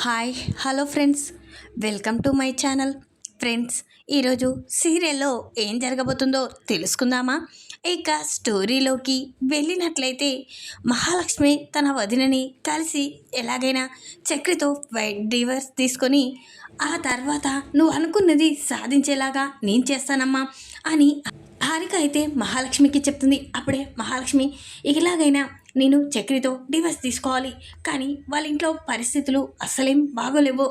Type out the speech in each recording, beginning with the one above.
Hi hello friends, welcome to my channel. Friends, ఈరోజు సీరియల్లో ఏం జరగబోతుందో తెలుసుకుందామా? ఇక స్టోరీలోకి వెళ్ళినట్లయితే మహాలక్ష్మి తన వదినని కలిసి ఎలాగైనా చక్రితో డివర్స్ తీసుకొని ఆ తర్వాత నువ్వు అనుకున్నది సాధించేలాగా నేను చేస్తానమ్మా అని హారిక అయితే మహాలక్ష్మికి చెప్తుంది. అప్పుడే మహాలక్ష్మి ఇలాగైనా నేను చక్రితో డివర్స్ తీసుకోవాలి, కానీ వాళ్ళ ఇంట్లో పరిస్థితులు అస్సలేం బాగోలేవు.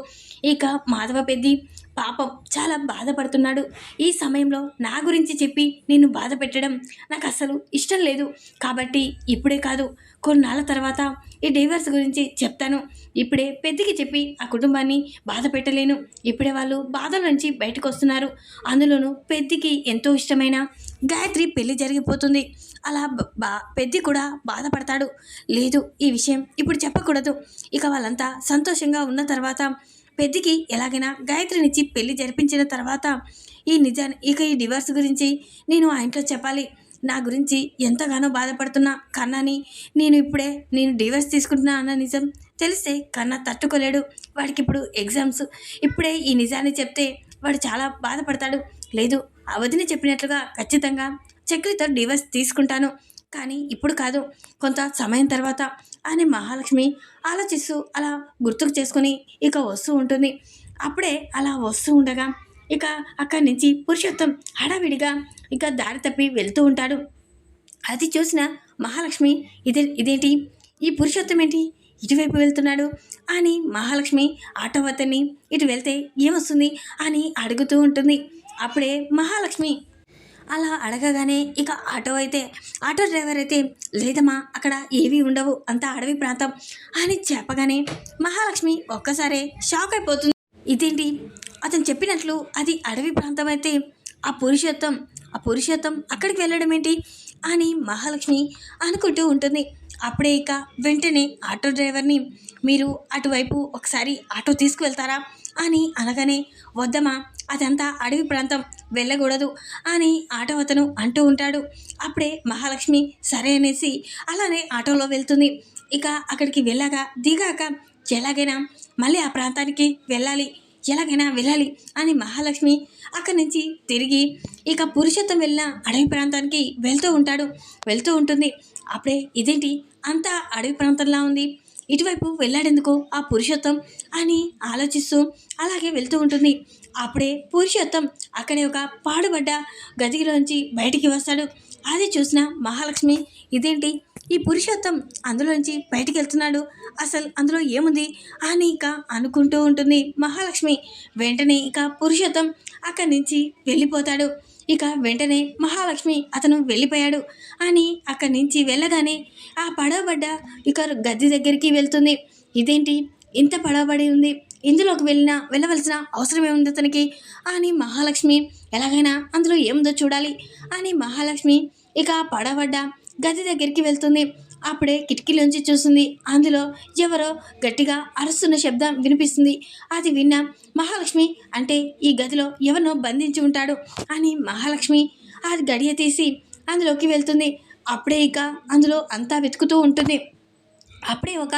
ఇక మాధవ పెద్ది పాపం చాలా బాధపడుతున్నాడు. ఈ సమయంలో నా గురించి చెప్పి నేను బాధ పెట్టడం నాకు అస్సలు ఇష్టం లేదు. కాబట్టి ఇప్పుడే కాదు, కొన్నాళ్ళ తర్వాత ఈ డివర్స్ గురించి చెప్తాను. ఇప్పుడే పెద్దికి చెప్పి ఆ కుటుంబాన్ని బాధ పెట్టలేను. ఇప్పుడే వాళ్ళు బాధల నుంచి బయటకు వస్తున్నారు. అందులోనూ పెద్దికి ఎంతో ఇష్టమైన గాయత్రి పెళ్లి జరిగిపోతుంది. అలా పెద్ది కూడా బాధపడతాడు. లేదు, ఈ విషయం ఇప్పుడు చెప్పకూడదు. ఇక వాళ్ళంతా సంతోషంగా ఉన్న తర్వాత పెద్దికి ఎలాగైనా గాయత్రినిచ్చి పెళ్లి జరిపించిన తర్వాత ఈ డివర్స్ గురించి నేను ఆ ఇంట్లో చెప్పాలి. నా గురించి ఎంతగానో బాధపడుతున్నా కన్నాని నేను డివర్స్ తీసుకుంటున్నా అన్న నిజం తెలిస్తే కన్నా తట్టుకోలేడు. వాడికి ఇప్పుడు ఎగ్జామ్స్. ఇప్పుడే ఈ నిజాన్ని చెప్తే వాడు చాలా బాధపడతాడు. లేదు, ఆ వదిన చెప్పినట్లుగా ఖచ్చితంగా చక్రితో డివర్స్ తీసుకుంటాను, కానీ ఇప్పుడు కాదు, కొంత సమయం తర్వాత అని మహాలక్ష్మి ఆలోచిస్తూ అలా గుర్తుకు చేసుకొని ఇక వస్తూ ఉంటుంది. అప్పుడే అలా వస్తూ ఉండగా ఇక అక్కడి నుంచి పురుషోత్తం హడావిడిగా ఇక దారి తప్పి వెళ్తూ ఉంటాడు. అది చూసిన మహాలక్ష్మి ఇదేంటి, ఈ పురుషోత్తం ఏంటి ఇటువైపు వెళ్తున్నాడు అని మహాలక్ష్మి ఆటో అతన్ని ఇటు వెళ్తే ఏమొస్తుంది అని అడుగుతూ ఉంటుంది. అప్పుడే మహాలక్ష్మి అలా అడగగానే ఇక ఆటో డ్రైవర్ అయితే లేదమ్మా, అక్కడ ఏవీ ఉండవు, అంతా అడవి ప్రాంతం అని చెప్పగానే మహాలక్ష్మి ఒక్కసారే షాక్ అయిపోతుంది. ఇదేంటి, అతను చెప్పినట్లు అది అడవి ప్రాంతం అయితే ఆ పురుషోత్తం అక్కడికి వెళ్ళడం ఏంటి అని మహాలక్ష్మి అనుకుంటూ ఉంటుంది. అప్పుడే ఇక వెంటనే ఆటో డ్రైవర్ని మీరు అటువైపు ఒకసారి ఆటో తీసుకువెళ్తారా అని అనగానే వద్దమ్మా, అదంతా అడవి ప్రాంతం, వెళ్ళకూడదు అని ఆటో అతను అంటూ ఉంటాడు. అప్పుడే మహాలక్ష్మి సరే అనేసి అలానే ఆటోలో వెళ్తుంది. ఇక అక్కడికి దిగాక ఎలాగైనా మళ్ళీ ఆ ప్రాంతానికి ఎలాగైనా వెళ్ళాలి అని మహాలక్ష్మి అక్కడి నుంచి తిరిగి ఇక పురుషోత్తం వెళ్ళిన అడవి ప్రాంతానికి వెళ్తూ ఉంటుంది. అప్పుడే ఇదేంటి అంతా అడవి ప్రాంతంలా ఉంది, ఇటువైపు వెళ్ళాడెందుకు ఆ పురుషోత్తం అని ఆలోచిస్తూ అలాగే వెళ్తూ ఉంటుంది. అప్పుడే పురుషోత్తం అక్కడే ఒక పాడుబడ్డ గదిలోంచి బయటికి వస్తాడు. అది చూసిన మహాలక్ష్మి ఇదేంటి, ఈ పురుషోత్తం అందులోంచి బయటికి వెళ్తున్నాడు, అసలు అందులో ఏముంది అని ఇక అనుకుంటూ ఉంటుంది మహాలక్ష్మి. వెంటనే ఇక పురుషోత్తం అక్కడి నుంచి వెళ్ళిపోతాడు. ఇక వెంటనే మహాలక్ష్మి అతను వెళ్ళిపోయాడు అని అక్కడి నుంచి వెళ్ళగానే ఆ పడవబడ్డ ఇక గది దగ్గరికి వెళ్తుంది. ఇదేంటి ఇంత పడవబడి ఉంది, ఇందులోకి వెళ్ళవలసిన అవసరం ఏముంది అతనికి అని మహాలక్ష్మి ఎలాగైనా అందులో ఏముందో చూడాలి అని మహాలక్ష్మి ఇక పడవబడ్డ గది దగ్గరికి వెళ్తుంది. అప్పుడే కిటికీలోంచి చూస్తుంది. అందులో ఎవరో గట్టిగా అరుస్తున్న శబ్దం వినిపిస్తుంది. అది విన్న మహాలక్ష్మి అంటే ఈ గదిలో ఎవరినో బంధించి ఉంటాడు అని మహాలక్ష్మి అది గడియ తీసి అందులోకి వెళ్తుంది. అప్పుడే ఇక అందులో అంతా వెతుకుతూ ఉంటుంది. అప్పుడే ఒక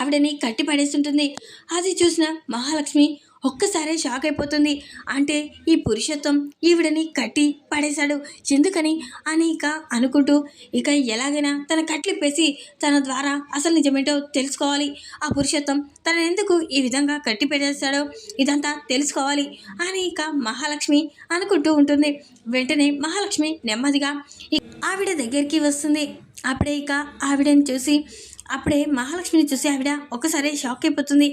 ఆవిడని కట్టి పడేస్తుంటుంది. అది చూసిన మహాలక్ష్మి ఒక్కసారే షాక్ అయిపోతుంది. అంటే ఈ పురుషోత్తం ఈవిడని కట్టి పడేశాడు ఎందుకని అని ఇక అనుకుంటూ ఇక ఎలాగైనా తన కట్లిప్పేసి తన ద్వారా అసలు నిజమేంటో తెలుసుకోవాలి, ఆ పురుషోత్తం తన ఎందుకు ఈ విధంగా కట్టి పెట్టేశాడో ఇదంతా తెలుసుకోవాలి అని ఇక మహాలక్ష్మి అనుకుంటూ ఉంటుంది. వెంటనే మహాలక్ష్మి నెమ్మదిగా ఆవిడ దగ్గరికి వస్తుంది. అప్పుడే ఇక మహాలక్ష్మిని చూసి ఆవిడ ఒకసారి షాక్ అయిపోతుంది.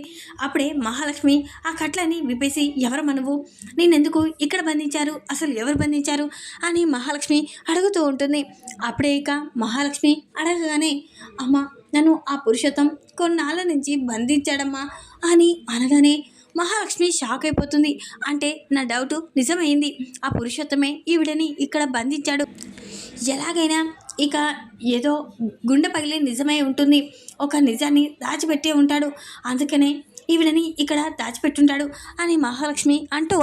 అప్పుడే మహాలక్ష్మి ఆ కట్లని విప్పేసి ఎవరు మనవు, నేనెందుకు ఇక్కడ బంధించారు, అసలు ఎవరు బంధించారు అని మహాలక్ష్మి అడుగుతూ ఉంటుంది. అప్పుడే ఇక మహాలక్ష్మి అడగగానే అమ్మ, నన్ను ఆ పురుషోత్తం కొన్నాళ్ళ నుంచి బంధించాడమ్మా అని అనగానే మహాలక్ష్మి షాక్ అయిపోతుంది. అంటే నా డౌటు నిజమైంది, ఆ పురుషోత్తమే ఈవిడని ఇక్కడ బంధించాడు. ఎలాగైనా ఇక ఏదో గుండె పగిలి నిజమై ఉంటుంది, ఒక నిజాన్ని దాచిపెట్టే ఉంటాడు. అందుకనే ఈవిడని ఇక్కడ దాచిపెట్టుంటాడు అని మహాలక్ష్మి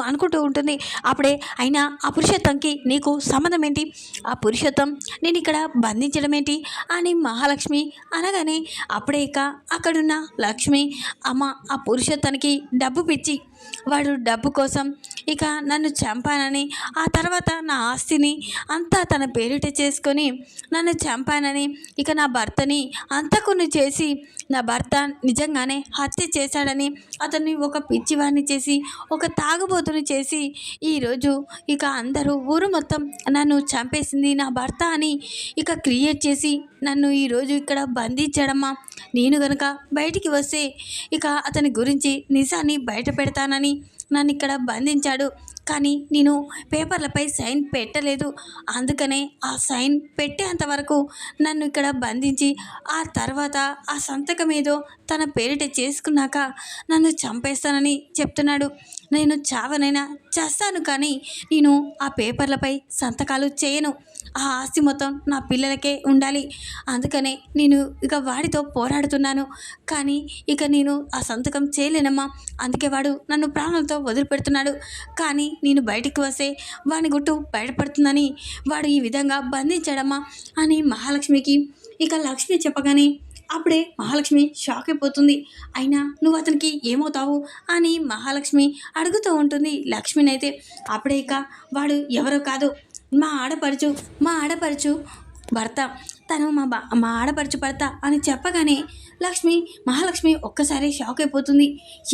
అనుకుంటూ ఉంటుంది. అప్పుడే అయినా ఆ పురుషోత్తంకి నీకు సంబంధం ఏంటి, ఆ పురుషోత్తం నేను ఇక్కడ బంధించడం ఏంటి అని మహాలక్ష్మి అనగానే అప్పుడే ఇక అక్కడున్న లక్ష్మి అమ్మ ఆ పురుషోత్తానికి డబ్బు పిచ్చి, వాడు డబ్బు కోసం ఇక నన్ను చంపానని, ఆ తర్వాత నా ఆస్తిని అంతా తన పేరిట చేసుకొని నన్ను చంపానని, ఇక నా భర్తని అంతకుని చేసి నా భర్త నిజంగానే హత్య చేశాడని, అతన్ని ఒక పిచ్చివాడిని చేసి ఒక తాగుబోతుని చేసి ఈరోజు ఇక అందరూ ఊరు మొత్తం నన్ను చంపేసింది నా భర్త అని ఇక క్రియేట్ చేసి నన్ను ఈరోజు ఇక్కడ బంధించడమ్మా. నేను గనుక బయటికి వస్తే ఇక అతని గురించి నిజాన్ని బయట పెడతానని నన్ను ఇక్కడ బంధించాడు. కానీ నేను పేపర్లపై సైన్ పెట్టలేదు, అందుకనే ఆ సైన్ పెట్టేంత వరకు నన్ను ఇక్కడ బంధించి ఆ తర్వాత ఆ సంతకం ఏదో తన పేరిట చేసుకున్నాక నన్ను చంపేస్తానని చెప్తున్నాడు. నేను చావనైనా చేస్తాను, కానీ నేను ఆ పేపర్లపై సంతకాలు చేయను. ఆ ఆస్తి మొత్తం నా పిల్లలకే ఉండాలి. అందుకనే నేను ఇక వాడితో పోరాడుతున్నాను. కానీ ఇక నేను ఆ సంతకం చేయలేనమ్మా. అందుకే వాడు నన్ను ప్రాణాలతో వదిలిపెడుతున్నాడు. కానీ నేను బయటికి వస్తే వాని గుట్టు బయటపడుతుందని వాడు ఈ విధంగా బంధించాడమ్మా అని మహాలక్ష్మికి ఇక లక్ష్మి చెప్పగానే అప్పుడే మహాలక్ష్మి షాక్ అయిపోతుంది. అయినా నువ్వు అతనికి ఏమవుతావు అని మహాలక్ష్మి అడుగుతూ ఉంటుంది లక్ష్మినైతే. అప్పుడే ఇక వాడు ఎవరో కాదు, మా ఆడపడుచు భర్త, తను మా ఆడపడుచు భర్త అని చెప్పగానే మహాలక్ష్మి ఒక్కసారి షాక్ అయిపోతుంది.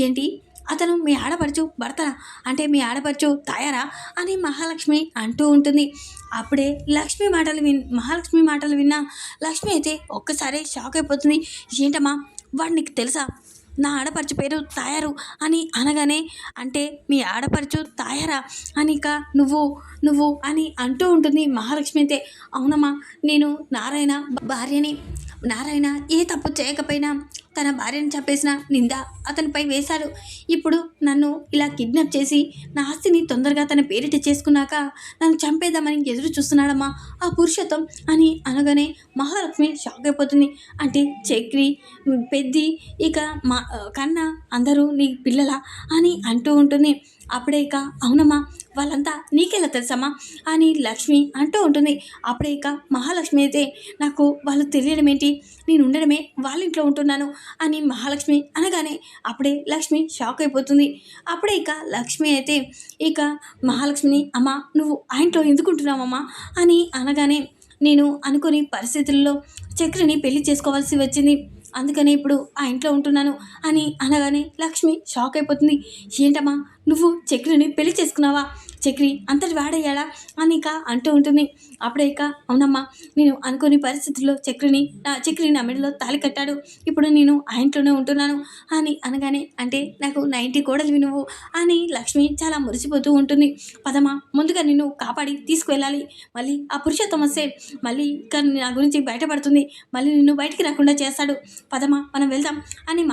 ఏంటి, అతను మీ ఆడపడుచు భర్తనా? అంటే మీ ఆడపడుచు తాయారా అని మహాలక్ష్మి అంటూ ఉంటుంది. అప్పుడే మహాలక్ష్మి మాటలు విన్న లక్ష్మి అయితే ఒక్కసారి షాక్ అయిపోతుంది. ఏంటమ్మా, వాడు నీకు తెలుసా? నా ఆడపడుచు పేరు తాయారు అని అనగానే, అంటే మీ ఆడపడుచు తాయారా అని ఇక నువ్వు అని అంటూ ఉంటుంది మహాలక్ష్మి అయితే. అవునమ్మా, నేను నారాయణ భార్యని. నారాయణ ఏ తప్పు చేయకపోయినా తన భార్యను చంపేసిన నింద అతనిపై వేశాడు. ఇప్పుడు నన్ను ఇలా కిడ్నాప్ చేసి నా ఆస్తిని తొందరగా తన పేరిట చేసుకున్నాక నన్ను చంపేద్దామని ఎదురు చూస్తున్నాడమ్మా ఆ పురుషోత్తం అని అనగానే మహాలక్ష్మి షాక్ అయిపోతుంది. అంటే చక్రి, పెద్ది, ఇక మా కన్నా అందరూ నీ పిల్లలా అని అంటూ ఉంటుంది. అప్పుడే ఇక అవునమ్మా, వాళ్ళంతా నీకెలా తెలుసమ్మా అని లక్ష్మి అంటూ ఉంటుంది. అప్పుడే ఇక మహాలక్ష్మి అయితే నాకు వాళ్ళు తెలియడం ఏంటి, నేను ఉండడమే వాళ్ళ ఇంట్లో ఉంటున్నాను అని మహాలక్ష్మి అనగానే అప్పుడే లక్ష్మి షాక్ అయిపోతుంది. అప్పుడే ఇక లక్ష్మి అయితే ఇక మహాలక్ష్మిని, అమ్మ నువ్వు ఆ ఇంట్లో ఎందుకుంటున్నావమ్మా అని అనగానే, నేను అనుకుని పరిస్థితుల్లో చక్రిని పెళ్లి చేసుకోవాల్సి వచ్చింది, అందుకని ఇప్పుడు ఆ ఇంట్లో ఉంటున్నాను అని అనగానే లక్ష్మి షాక్ అయిపోతుంది. ఏంటమ్మా, నువ్వు చక్రిని పెళ్లి చేసుకున్నావా? చక్రి అంతటి వాడయ్యాడా అని ఇక అంటూ ఉంటుంది. అప్పుడే ఇక అవునమ్మా, నేను అనుకోని పరిస్థితుల్లో చక్రిని నా మెడలో తాళి కట్టాడు, ఇప్పుడు నేను ఆ ఇంట్లోనే ఉంటున్నాను అని అనగానే, అంటే నాకు 90 కోడలివి నువ్వు అని లక్ష్మి చాలా మురిసిపోతూ ఉంటుంది. పదమ్మా, ముందుగా నిన్ను కాపాడి తీసుకువెళ్ళాలి, మళ్ళీ ఆ పురుషోత్తం వస్తే మళ్ళీ ఇక నా గురించి బయటపడుతుంది, మళ్ళీ నిన్ను బయటికి రాకుండా చేస్తాడు, పదమ్మా మనం వెళ్దాం అని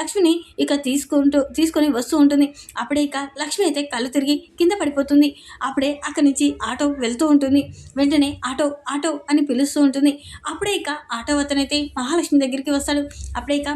లక్ష్మిని ఇక తీసుకొని వస్తూ ఉంటుంది. అప్పుడే ఇక లక్ష్మి అయితే కళ్ళు తిరిగి కింద పడిపోతుంది. అప్పుడే అక్కడి నుంచి ఆటో వెళ్తూ ఉంటుంది. వెంటనే ఆటో అని పిలుస్తూ ఉంటుంది. అప్పుడే ఇక ఆటో అతనైతే మహాలక్ష్మి దగ్గరికి వస్తాడు. అప్పుడే ఇక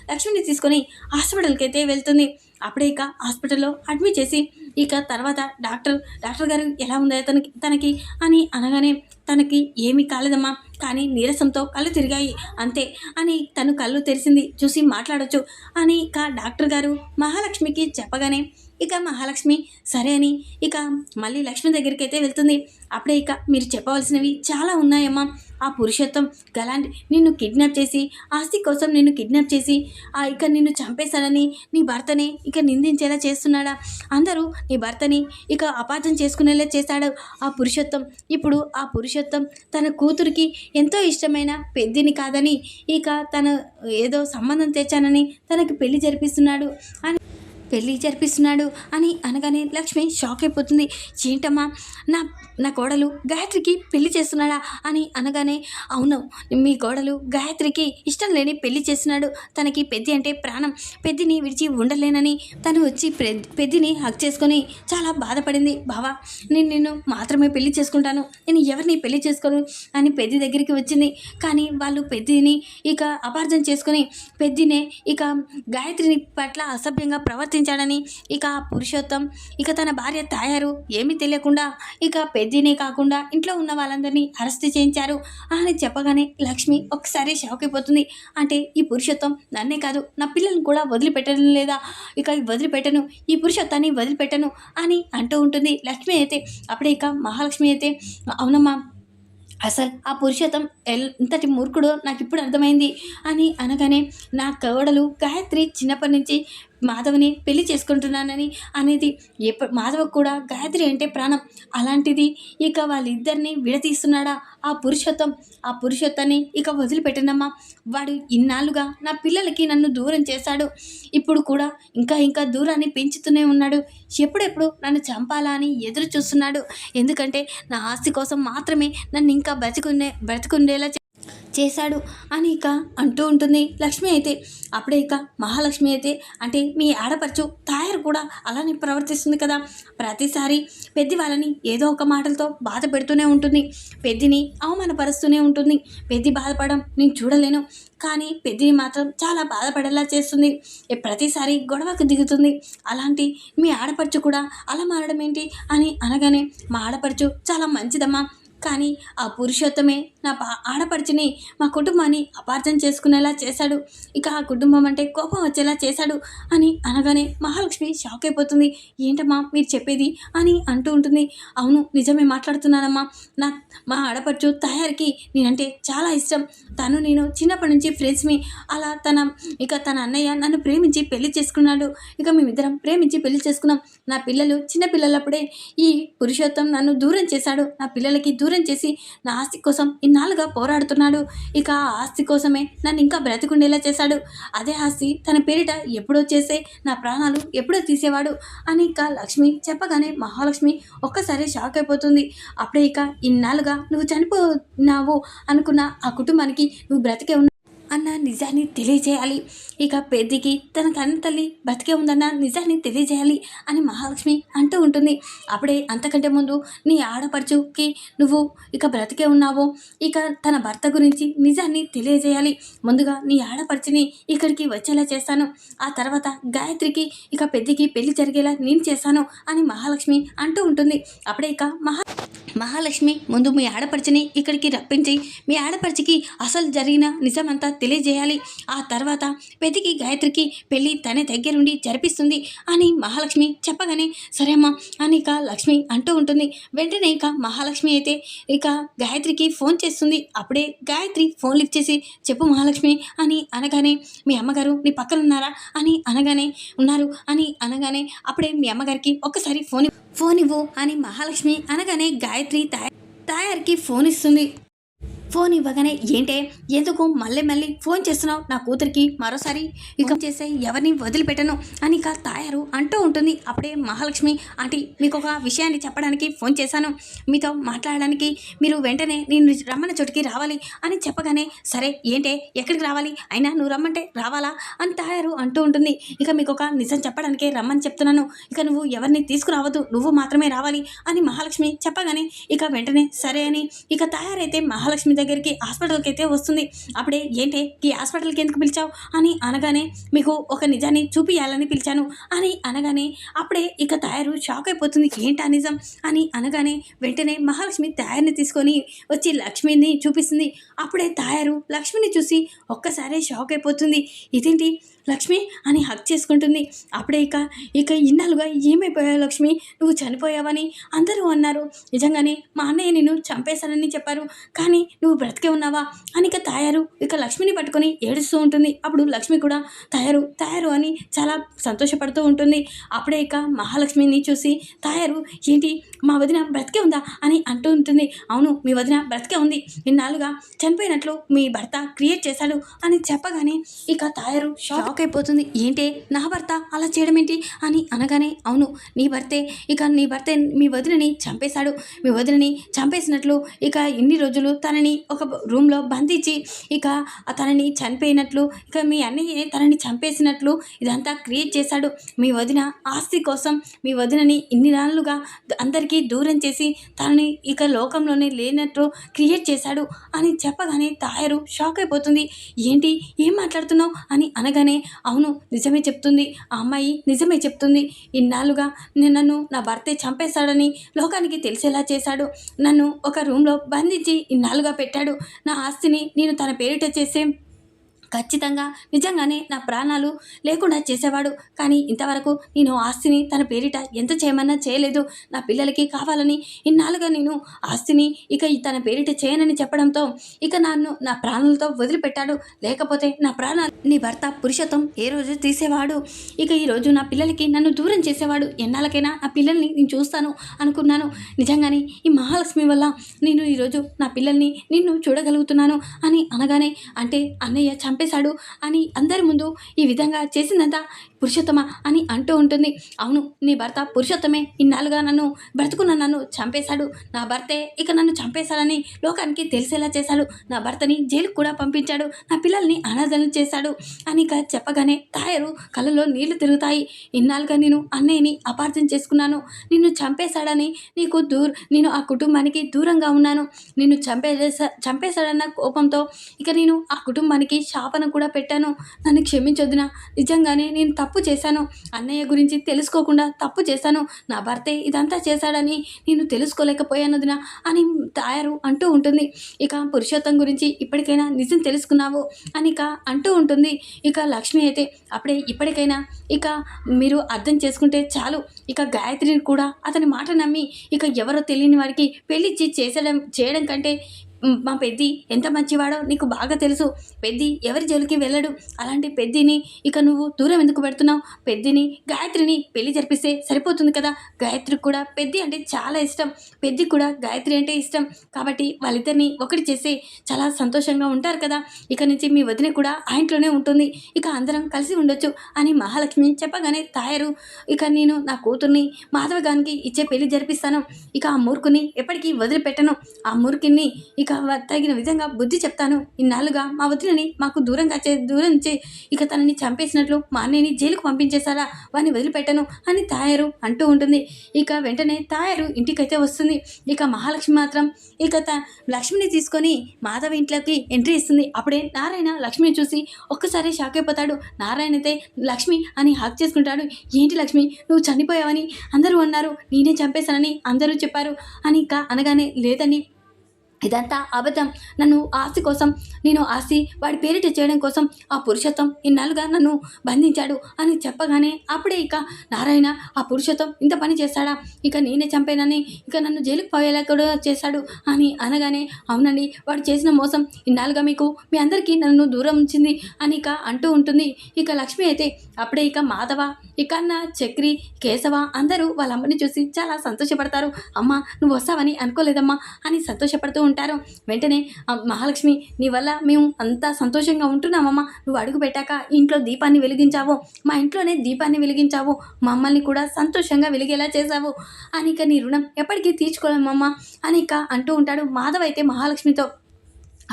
లక్ష్మిని తీసుకొని హాస్పిటల్కి అయితే వెళ్తుంది. అప్పుడే ఇక హాస్పిటల్లో అడ్మిట్ చేసి ఇక తర్వాత డాక్టర్ గారు ఎలా ఉందా తనకి అని అనగానే, తనకి ఏమీ కాలేదమ్మా, కానీ నీరసంతో కళ్ళు తిరిగాయి అంతే అని తను కళ్ళు తెరిసింది, చూసి మాట్లాడొచ్చు అని ఇక డాక్టర్ గారు మహాలక్ష్మికి చెప్పగానే ఇక మహాలక్ష్మి సరే అని ఇక మళ్ళీ లక్ష్మి దగ్గరికి అయితే వెళ్తుంది. అప్పుడే ఇక మీరు చెప్పవలసినవి చాలా ఉన్నాయమ్మా, ఆ పురుషోత్తం గలాంటి నిన్ను కిడ్నాప్ చేసి ఆస్తి కోసం నిన్ను కిడ్నాప్ చేసి ఇక నిన్ను చంపేశాడని నీ భర్తని ఇక నిందించేలా చేస్తున్నాడా, అందరూ నీ భర్తని ఇక అపార్థం చేసుకునేలా చేశాడు ఆ పురుషోత్తం. ఇప్పుడు ఆ పురుషోత్తం తన కూతురికి ఎంతో ఇష్టమైన పెద్దిని కాదని ఇక తను ఏదో సంబంధం తెచ్చానని తనకి పెళ్లి జరిపిస్తున్నాడు అని పెళ్ళి జరిపిస్తున్నాడు అని అనగానే లక్ష్మి షాక్ అయిపోతుంది. ఏంటమ్మా, నా నా కోడలు గాయత్రికి పెళ్లి చేస్తున్నాడా అని అనగానే, అవును, మీ కోడలు గాయత్రికి ఇష్టం లేని పెళ్లి చేస్తున్నాడు. తనకి పెద్ది అంటే ప్రాణం, పెద్దిని విడిచి ఉండలేనని తను వచ్చి పెద్దిని హక్ చేసుకొని చాలా బాధపడింది. బావా, నేను నిన్ను మాత్రమే పెళ్లి చేసుకుంటాను, నేను ఎవరిని పెళ్లి చేసుకోను అని పెద్ది దగ్గరికి వచ్చింది. కానీ వాళ్ళు పెద్దిని ఇక అపార్థం చేసుకొని పెద్దినే ఇక గాయత్రిని పట్ల అసభ్యంగా ప్రవర్తించాడని ఇక పురుషోత్తం ఇక తన భార్య తాయారు ఏమీ తెలియకుండా ఇక పెద్దినే కాకుండా ఇంట్లో ఉన్న వాళ్ళందరినీ అరెస్ట్ చేయించారు అని చెప్పగానే లక్ష్మి ఒకసారి షాక్ అయిపోతుంది. అంటే ఈ పురుషోత్తం నన్నే కాదు నా పిల్లల్ని కూడా వదిలిపెట్టడం లేదా, ఇక వదిలిపెట్టను, ఈ పురుషోత్తాన్ని వదిలిపెట్టను అని అంటూ ఉంటుంది లక్ష్మి అయితే. అప్పుడే ఇక మహాలక్ష్మి అయితే, అవునమ్మా, అసలు ఆ పురుషోత్తం ఎంతటి మూర్ఖుడో నాకు ఇప్పుడు అర్థమైంది అని అనగానే, నా కోడలు గాయత్రి చిన్నప్పటి నుంచి మాధవ్ని పెళ్లి చేసుకుంటున్నానని అనేది, మాధవ్ కూడా గాయత్రి అంటే ప్రాణం, అలాంటిది ఇక వాళ్ళిద్దరిని విడతీస్తున్నాడా ఆ పురుషోత్తం? ఆ పురుషోత్తాన్ని ఇక వదిలిపెట్టనమ్మా, వాడు ఇన్నాళ్ళుగా నా పిల్లలకి నన్ను దూరం చేశాడు, ఇప్పుడు కూడా ఇంకా ఇంకా దూరాన్ని పెంచుతూనే ఉన్నాడు, ఎప్పుడెప్పుడు నన్ను చంపాలా అని ఎదురు చూస్తున్నాడు. ఎందుకంటే నా ఆస్తి కోసం మాత్రమే నన్ను ఇంకా బ్రతికుండేలా చేశాడు అని ఇక అంటూ ఉంటుంది లక్ష్మి అయితే. అప్పుడే ఇక మహాలక్ష్మి అయితే, అంటే మీ ఆడపడుచు తాయారు కూడా అలానే ప్రవర్తిస్తుంది కదా, ప్రతిసారి పెద్ది వాళ్ళని ఏదో ఒక మాటలతో బాధ పెడుతూనే ఉంటుంది, పెద్దిని అవమానపరుస్తూనే ఉంటుంది. పెద్ది బాధపడడం నేను చూడలేను, కానీ పెద్దిని మాత్రం చాలా బాధపడేలా చేస్తుంది, ప్రతిసారి గొడవకు దిగుతుంది. అలాంటి మీ ఆడపడుచు కూడా అలా మారడం ఏంటి అని అనగానే, మా ఆడపడుచు చాలా మంచిదమ్మా, కానీ ఆ పురుషోత్తమే నా ఆడపడిచిని మా కుటుంబాన్ని అపార్థం చేసుకునేలా చేశాడు, ఇక ఆ కుటుంబం అంటే కోపం వచ్చేలా చేశాడు అని అనగానే మహాలక్ష్మి షాక్ అయిపోతుంది. ఏంటమ్మా మీరు చెప్పేది అని అంటూ ఉంటుంది. అవును, నిజమే మాట్లాడుతున్నానమ్మా, మా ఆడపడుచు తయారీకి నేనంటే చాలా ఇష్టం, నేను చిన్నప్పటి నుంచి ఫ్రెండ్స్మి, అలా తన అన్నయ్య నన్ను ప్రేమించి పెళ్లి చేసుకున్నాడు, ఇక మేమిద్దరం ప్రేమించి పెళ్లి చేసుకున్నాం. నా పిల్లలు చిన్నపిల్లలప్పుడే ఈ పురుషోత్తం నన్ను దూరం చేశాడు, నా పిల్లలకి దూరం చేసి నా ఆస్తి కోసం ఇన్నాళ్ళుగా పోరాడుతున్నాడు, ఇక ఆ ఆస్తి కోసమే నన్ను ఇంకా బ్రతికుండేలా చేశాడు, అదే ఆస్తి తన పేరిట ఎప్పుడో చేసే నా ప్రాణాలు ఎప్పుడో తీసేవాడు అని ఇక లక్ష్మి చెప్పగానే మహాలక్ష్మి ఒక్కసారి షాక్ అయిపోతుంది. అప్పుడే ఇక ఇన్నాళ్ళుగా నువ్వు చనిపోయినావు అనుకున్న ఆ కుటుంబానికి నువ్వు బ్రతికే ఉన్నావు అన్న నిజాన్ని తెలియజేయాలి, ఇక పెద్దికి తన కన్న తల్లి బతికే ఉందన్న నిజాన్ని తెలియజేయాలి అని మహాలక్ష్మి అంటూ ఉంటుంది. అప్పుడే అంతకంటే ముందు నీ ఆడపడుచుకి నువ్వు ఇక బ్రతికే ఉన్నావో ఇక తన భర్త గురించి నిజాన్ని తెలియజేయాలి, ముందుగా నీ ఆడపడుచుని ఇక్కడికి వచ్చేలా చేస్తాను, ఆ తర్వాత గాయత్రికి ఇక పెద్దికి పెళ్లి జరిగేలా నేను చేశాను అని మహాలక్ష్మి అంటూ ఉంటుంది. అప్పుడే ఇక మహాలక్ష్మి ముందు మీ ఆడపడుచుని ఇక్కడికి రప్పించి మీ ఆడపడుచుకి అసలు జరిగిన నిజమంతా తెలియజేయాలి, ఆ తర్వాత పెద్దికి గాయత్రికి పెళ్ళి తనే దగ్గరుండి జరిపిస్తుంది అని మహాలక్ష్మి చెప్పగానే, సరే అమ్మా అని ఇక లక్ష్మి అంటూ ఉంటుంది. వెంటనే ఇక మహాలక్ష్మి అయితే ఇక గాయత్రికి ఫోన్ చేస్తుంది. అప్పుడే గాయత్రి ఫోన్ లిఫ్ట్ చేసి, చెప్పు మహాలక్ష్మి అని అనగానే, మీ అమ్మగారు నీ పక్కన ఉన్నారా అని అనగానే, ఉన్నారు అని అనగానే, అప్పుడే మీ అమ్మగారికి ఒక్కసారి ఫోన్ ఇవ్వు అని మహాలక్ష్మి అనగానే గాయత్రి తాయారికి ఫోన్ ఇస్తుంది. ఫోన్ ఇవ్వగానే, ఏంటే ఎందుకు మళ్ళీ ఫోన్ చేస్తున్నావు నా కూతురికి, మరోసారి ఇక చేసే ఎవరిని వదిలిపెట్టను అని ఇక తాయారు అంటూ ఉంటుంది. అప్పుడే మహాలక్ష్మి, ఆంటీ మీకు ఒక విషయాన్ని చెప్పడానికి ఫోన్ చేశాను, మీతో మాట్లాడడానికి మీరు వెంటనే నేను రమ్మన్న చోటికి రావాలి అని చెప్పగానే, సరే ఏంటే ఎక్కడికి రావాలి, అయినా నువ్వు రమ్మంటే రావాలా అని తాయారు అంటూ ఉంటుంది. ఇక మీకు ఒక నిజం చెప్పడానికే రమ్మని చెప్తున్నాను, ఇక నువ్వు ఎవరిని తీసుకురావద్దు, నువ్వు మాత్రమే రావాలి అని మహాలక్ష్మి చెప్పగానే, ఇక వెంటనే సరే అని ఇక తయారైతే మహాలక్ష్మి దగ్గరికి హాస్పిటల్కి అయితే వస్తుంది. అప్పుడే ఏంటే ఈ హాస్పిటల్కి ఎందుకు పిలిచావు అని అనగానే, మీకు ఒక నిజాన్ని చూపియాలని పిలిచాను అని అనగానే, అప్పుడే ఇక తయారు షాక్ అయిపోతుంది. ఏంటా నిజం అని అనగానే, వెంటనే మహాలక్ష్మి తయారుని తీసుకొని వచ్చి లక్ష్మిని చూపిస్తుంది. అప్పుడే తయారు లక్ష్మిని చూసి ఒక్కసారి షాక్ అయిపోతుంది. ఇదేంటి లక్ష్మి అని హక్ చేసుకుంటుంది. అప్పుడే ఇక ఇన్నాళ్ళుగా ఏమైపోయావు లక్ష్మి, నువ్వు చనిపోయావని అందరూ అన్నారు, నిజంగానే మా అన్నయ్య నిన్ను చంపేశానని చెప్పారు, కానీ నువ్వు బ్రతికే ఉన్నావా అని ఇక తాయారు ఇక లక్ష్మిని పట్టుకొని ఏడుస్తూ ఉంటుంది. అప్పుడు లక్ష్మి కూడా తాయారు అని చాలా సంతోషపడుతూ ఉంటుంది. అప్పుడే ఇక మహాలక్ష్మిని చూసి తాయారు, ఏంటి మా వదిన బ్రతికే ఉందా అని అంటూ ఉంటుంది. అవును, మీ వదిన బ్రతికే ఉంది, ఇన్నాళ్ళుగా చనిపోయినట్లు మీ భర్త క్రియేట్ చేశాడు అని చెప్పగానే ఇక తాయారు షాక్ షాక్ అయిపోతుంది. ఏంటే నా భర్త అలా చేయడం ఏంటి అని అనగానే, అవును నీ భర్తే, ఇక నీ భర్తే మీ వదినని చంపేశాడు. మీ వదినని చంపేసినట్లు, ఇక ఇన్ని రోజులు తనని ఒక రూమ్లో బంధించి, ఇక తనని చనిపోయినట్లు, ఇక మీ అన్నయ్య తనని చంపేసినట్లు ఇదంతా క్రియేట్ చేశాడు. మీ వదిన ఆస్తి కోసం మీ వదినని ఇన్ని నాళ్ళుగా అందరికీ దూరం చేసి తనని ఇక లోకంలోనే లేనట్టు క్రియేట్ చేశాడు అని చెప్పగానే తాయారు షాక్ అయిపోతుంది. ఏంటి, ఏం మాట్లాడుతున్నావు అని అనగానే, అవును నిజమే చెప్తుంది, ఆ అమ్మాయి నిజమే చెప్తుంది. ఇన్నాళ్ళుగా నన్ను నా భర్తే చంపేశాడని లోకానికి తెలిసేలా చేశాడు. నన్ను ఒక రూమ్లో బంధించి ఇన్నాళ్ళుగా పెట్టాడు. నా ఆస్తిని నేను తన పేరిట చేసే ఖచ్చితంగా నిజంగానే నా ప్రాణాలు లేకుండా చేసేవాడు. కానీ ఇంతవరకు నేను ఆస్తిని తన పేరిట ఎంత చేయమన్నా చేయలేదు. నా పిల్లలకి కావాలని ఇన్నాళ్ళుగా నేను ఆస్తిని ఇక తన పేరిట చేయనని చెప్పడంతో ఇక నన్ను నా ప్రాణాలతో వదిలిపెట్టాడు. లేకపోతే నా ప్రాణాలు నీ భర్త పురుషోత్తం ఏ రోజు తీసేవాడు. ఇక ఈరోజు నా పిల్లలకి నన్ను దూరం చేసేవాడు. ఎన్నాళ్ళకైనా నా పిల్లల్ని నేను చూస్తాను అనుకున్నాను. నిజంగానే ఈ మహాలక్ష్మి వల్ల నేను ఈరోజు నా పిల్లల్ని నిన్ను చూడగలుగుతున్నాను అని అనగానే, అంటే అన్నయ్య చంపేశాడు అని అందరి ముందు ఈ విధంగా చేసిందంతా పురుషోత్తమ అని అంటూ ఉంటుంది. అవును నీ భర్త పురుషోత్తమే ఇన్నాళ్ళుగా నన్ను బ్రతుకున్న నన్ను చంపేశాడు. నా భర్తే ఇక నన్ను చంపేశాడని లోకానికి తెలిసేలా చేశాడు. నా భర్తని జైలుకు కూడా పంపించాడు. నా పిల్లల్ని అనాథలను చేశాడు అని ఇక చెప్పగానే తాయారు కళ్ళలో నీళ్లు తిరుగుతాయి. ఇన్నాళ్ళుగా నేను అన్నయ్యని అపార్థం చేసుకున్నాను. నిన్ను చంపేశాడని నేను ఆ కుటుంబానికి దూరంగా ఉన్నాను. నిన్ను చంపేశాడన్న కోపంతో ఇక నేను ఆ కుటుంబానికి శాపన కూడా పెట్టాను. నన్ను క్షమించొద్దునా, నిజంగానే నేను తప్పు చేశాను. అన్నయ్య గురించి తెలుసుకోకుండా తప్పు చేశాను. నా భర్తే ఇదంతా చేశాడని నేను తెలుసుకోలేకపోయానొదినా అని తాయారు అంటూ ఉంటుంది. ఇక పురుషోత్తం గురించి ఇప్పటికైనా నిజం తెలుసుకున్నావు అని ఇక అంటూ ఉంటుంది. ఇక లక్ష్మి అయితే అప్పుడే ఇప్పటికైనా ఇక మీరు అర్థం చేసుకుంటే చాలు. ఇక గాయత్రిని కూడా అతని మాట నమ్మి ఇక ఎవరో తెలియని వాడికి పెళ్ళిచ్చి చేయడం కంటే మా పెద్ది ఎంత మంచివాడో నీకు బాగా తెలుసు. పెద్ది ఎవరి జోలికి వెళ్ళడు. అలాంటి పెద్దిని ఇక నువ్వు దూరం ఎందుకు పెడుతున్నావు? పెద్దిని గాయత్రిని పెళ్లి జరిపిస్తే సరిపోతుంది కదా. గాయత్రికి కూడా పెద్ది అంటే చాలా ఇష్టం, పెద్ది కూడా గాయత్రి అంటే ఇష్టం. కాబట్టి వాళ్ళిద్దరిని ఒకటి చేసి చాలా సంతోషంగా ఉంటారు కదా. ఇక నుంచి మీ వదిన కూడా ఆ ఇంట్లోనే ఉంటుంది. ఇక అందరం కలిసి ఉండొచ్చు అని మహాలక్ష్మి చెప్పగానే తాయారు, ఇక నేను నా కూతుర్ని మాధవగానికి ఇచ్చే పెళ్లి జరిపిస్తాను. ఇక ఆ మూర్ఖుని ఎప్పటికీ వదిలిపెట్టను. ఆ మూర్ఖుని ఇక తగిన విధంగా బుద్ధి చెప్తాను. ఇన్నాళ్ళుగా మా వదినని మాకు దూరం ఇక తనని చంపేసినట్లు మా అన్నయ్యని జైలుకు పంపించేశారా, వాడిని వదిలిపెట్టను అని తాయారు అంటూ ఉంటుంది. ఇక వెంటనే తాయారు ఇంటికైతే వస్తుంది. ఇక మహాలక్ష్మి మాత్రం ఇక లక్ష్మిని తీసుకొని మాధవ ఇంట్లోకి ఎంట్రీ ఇస్తుంది. అప్పుడే నారాయణ లక్ష్మిని చూసి ఒక్కసారి షాక్ అయిపోతాడు. నారాయణ అయితే లక్ష్మి అని హాక్ చేసుకుంటాడు. ఏంటి లక్ష్మి, నువ్వు చనిపోయావని అందరూ అన్నారు, నేనే చంపేశానని అందరూ చెప్పారు అని ఇక అనగానే, లేదని ఇదంతా అబద్ధం. నన్ను ఆస్తి కోసం, నేను ఆస్తి వాడి పేరిట చేయడం కోసం ఆ పురుషోత్తం ఇన్నాళ్ళుగా నన్ను బంధించాడు అని చెప్పగానే అప్పుడే ఇక నారాయణ, ఆ పురుషోత్తం ఇంత పని చేశాడా, ఇక నేనే చంపానని ఇక నన్ను జైలుకు పోయేలా కూడా చేశాడు అని అనగానే, అవునండి వాడు చేసిన మోసం ఇన్నాళ్ళుగా మీ అందరికీ నన్ను దూరం ఉంచింది అని ఇక అంటూ ఉంటుంది. ఇక లక్ష్మి అయితే అప్పుడే ఇక మాధవ, ఇక అన్న చక్రి, కేశవ అందరూ వాళ్ళ అమ్మని చూసి చాలా సంతోషపడతారు. అమ్మ నువ్వు వస్తావని అనుకోలేదమ్మా అని సంతోషపడుతూ ఉంటారు. వెంటనే మహాలక్ష్మి, నీ వల్ల మేము అంతా సంతోషంగా ఉంటున్నామమ్మా. నువ్వు అడుగు పెట్టాక ఇంట్లో దీపాన్ని వెలిగించావు, మా ఇంట్లోనే దీపాన్ని వెలిగించావు, మమ్మల్ని కూడా సంతోషంగా వెలిగేలా చేశావు అని ఇక నీ రుణం ఎప్పటికీ తీర్చుకోలేమమ్మా అని ఇక అంటూ ఉంటాడు. మాధవ్ అయితే మహాలక్ష్మితో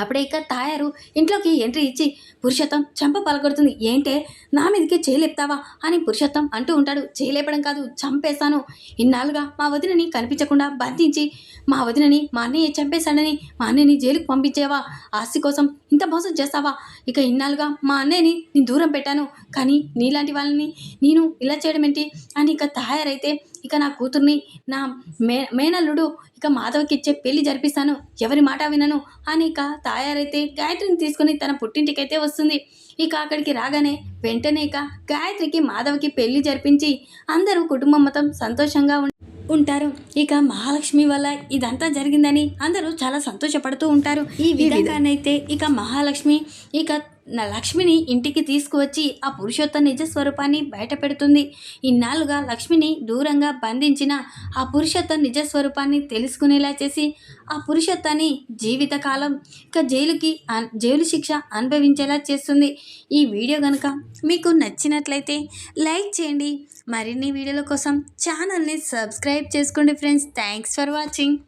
అప్పుడే ఇక తాయారు ఇంట్లోకి ఎంట్రీ ఇచ్చి, పురుషోత్తం చంప పలకొడుతుంది. ఏంటే నా మీదకి చేయలేపుతావా అని పురుషోత్తం అంటూ ఉంటాడు. చేయలేపడం కాదు, చంపేశాను. ఇన్నాళ్ళుగా మా వదినని కనిపించకుండా బంధించి మా వదినని మా అన్నయ్య చంపేశాడని మా అన్నయ్యని జైలుకు పంపించేవా? ఆస్తి కోసం ఇంత మోసం చేస్తావా? ఇక ఇన్నాళ్ళుగా మా అన్నయ్యని నేను దూరం పెట్టాను, కానీ నీలాంటి వాళ్ళని నేను ఇలా చేయడం ఏంటి అని ఇక తాయారైతే, ఇక నా కూతుర్ని నా మేనల్లుడు ఇక మాధవ్కి ఇచ్చే పెళ్లి జరిపిస్తాను, ఎవరి మాట వినను అని ఇక తాయారైతే గాయత్రిని తీసుకుని తన పుట్టింటికైతే వస్తుంది. ఇక అక్కడికి రాగానే వెంటనే ఇక గాయత్రికి మాధవ్కి పెళ్లి జరిపించి అందరూ కుటుంబం మొత్తం సంతోషంగా ఉంటారు. ఇక మహాలక్ష్మి వల్ల ఇదంతా జరిగిందని అందరూ చాలా సంతోషపడుతూ ఉంటారు. ఈ విధంగానైతే ఇక మహాలక్ష్మి ఇక లక్ష్మిని ఇంటికి తీసుకువచ్చి ఆ పురుషోత్తం నిజ స్వరూపాన్ని బయట పెడుతుంది. ఇన్నాళ్ళుగా లక్ష్మిని దూరంగా బంధించిన ఆ పురుషోత్తం నిజ స్వరూపాన్ని తెలుసుకునేలా చేసి ఆ పురుషోత్తాన్ని జీవితకాలం ఇక జైలు శిక్ష అనుభవించేలా చేస్తుంది. ఈ వీడియో కనుక మీకు నచ్చినట్లయితే లైక్ చేయండి. మరిన్ని వీడియోల కోసం ఛానల్ని సబ్స్క్రైబ్ చేసుకోండి ఫ్రెండ్స్. Thanks for watching.